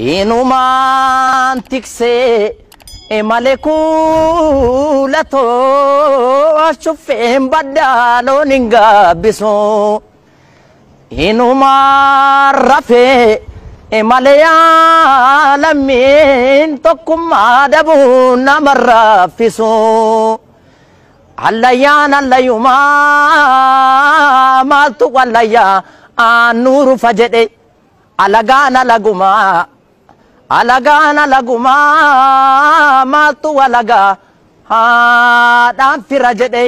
inumaan tiksee imale kuulato ashuffeen baddaaloon hin gaabbisu inumaan rafee imale yaalamiin tokkummaa dhabuun nama raffisu allayyaan allayyumaa maaltu wallayyaa aannuuru fajedhe alagaana lagumaa maaltu walagaa haadhaan fira jedhe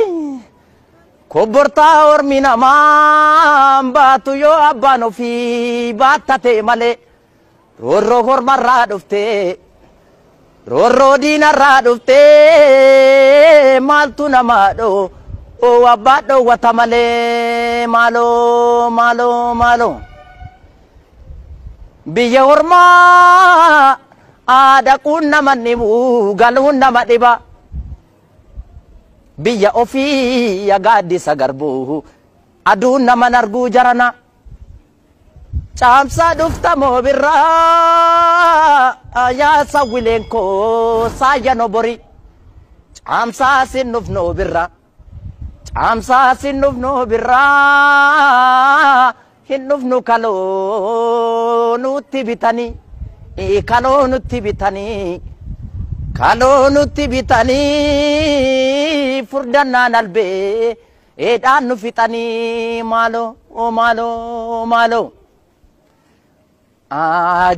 kobbortaa ormi namaa baatu yoo abbaan ofii baattate malee roorroo hormarraa dhufte roorroo diinarraa dhufte maaltu namaa dhoo abbaa dhoowwata malee maaloo biyya ormaa aadaquun nama dhibu galuun nama dhiba biyya ofii yagaaddisa garbuu aduun nama narguu jarana caamsaa dhufta moo birraa yaa sawwileen koo saayya no bori caamsaa sin dhufnoo birraa caamsaa sin dhufnoo birraa hin dhufnu kaloo nutti bitanii furdannaan albee eedhaan nu fixanii maaloo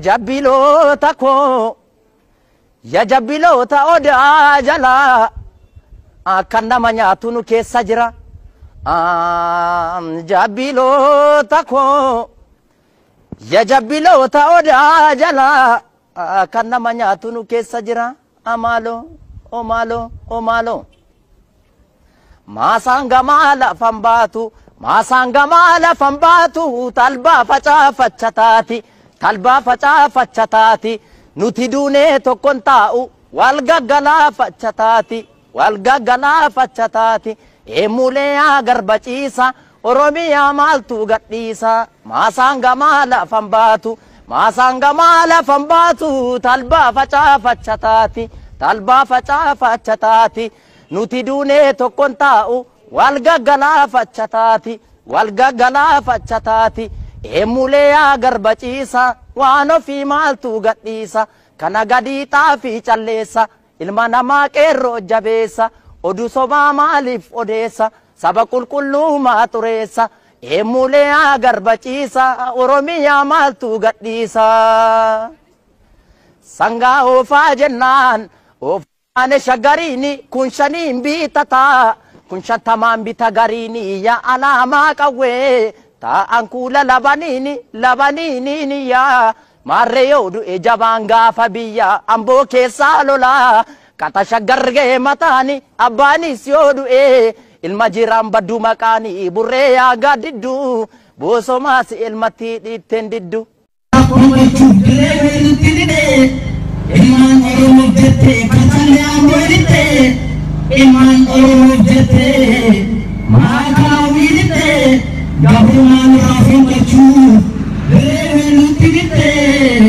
jabbiloota koo ya jabbiloota odaa jalaa akka nama nyaatu nu keessa jira jabbiloota koo ya jabbiloota odaa jalaa akka nama nyaatu nu keessa jira maaloo maasaan gamaa lafan baatu talbaa facaafachataati nuti duunee tokkon taa'u wal gaggalaaffachataati eemulee yaa garbaciisa oromiyaa maaltu gadhiisa maasaan gamaa lafan baatu talbaa facaafachataati nuti duunee tokkon taa'u wal gaggalaaffachataati eemulee yaa garbaciisa waan ofii maaltu gadhiisa kana gadii xaafii calleessa ilma namaa qeerroo jabeessa oduu sobaa maaliif odeessa saba qulqulluu maa xureessa eemulee yaa garbaciisa oromiyaa maaltu gadhiisa sangaa oofaa jennaan oofaan shagariini kun shaniin biitataa kun shantamaan bita gariini yaa alaamaa qawwee taa'an kuula labaniini yaa maarree yoo du'e jabaan gaafa biyya amboo keessaa lolaa qata shaggargee mataani abbaanis yoo du'e ilma jiraan baddu maqaani burree yaa gaaddiddu boosomaas ilmatti dhiitteen diddu. Ilmaan Oromoo jettee maakaa wiilitee gabrummaan raafuu galchuu dirree nutti bitee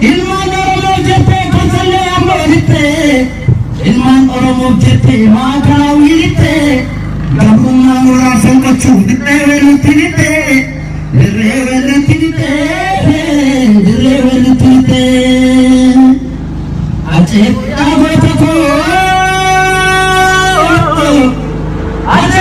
ilmaan Oromoo jettee konsollee amboolittee ilmaan Oromoo jettee maakaa wiilittee gabrummaan raafuu galchuu dirree weellutti bitee ajee dhaabota koo Ache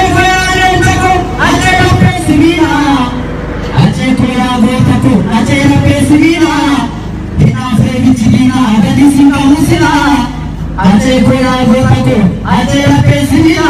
koya gota ko, ache la pesina.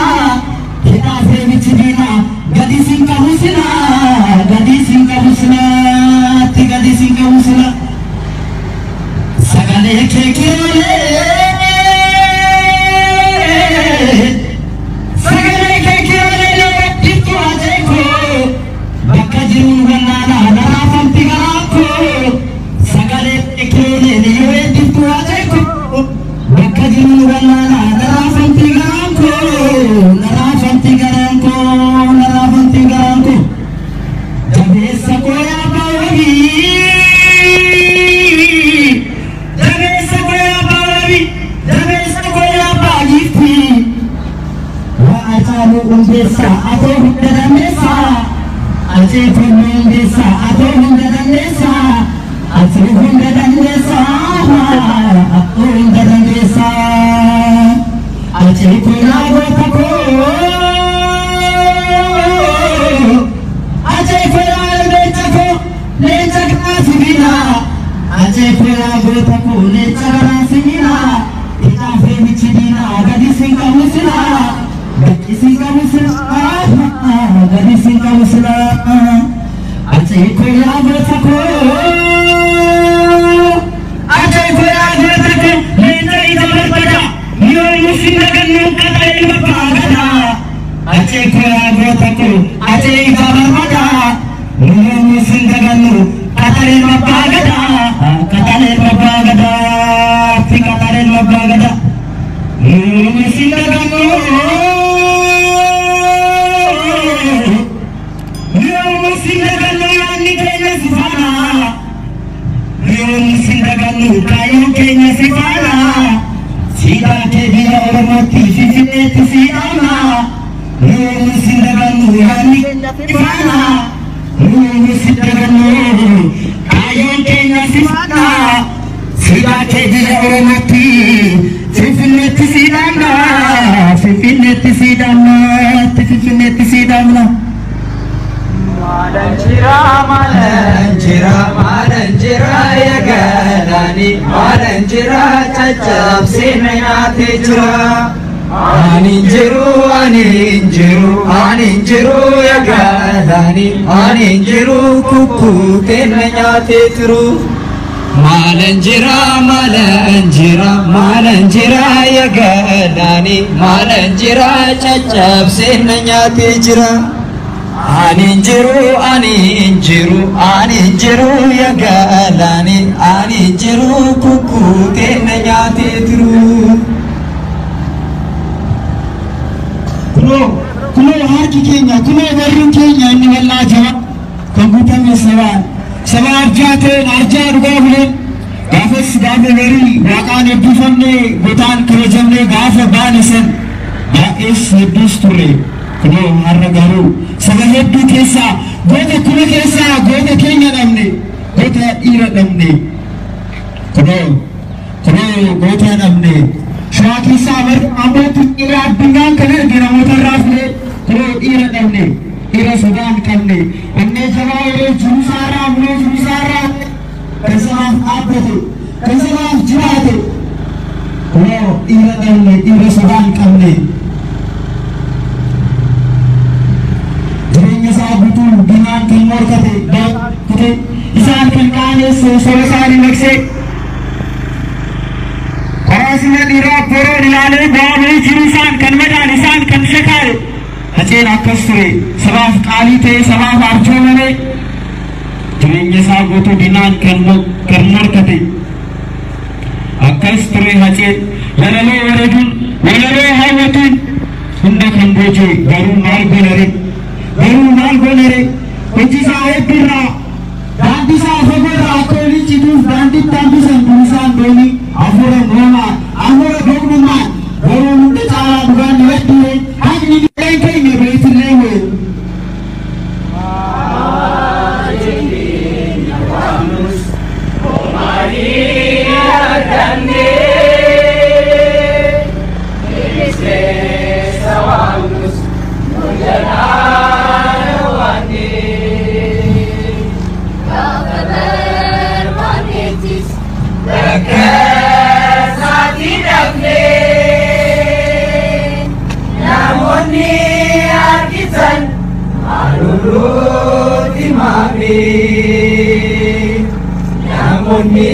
Namun ni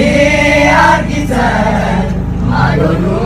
arti Malolu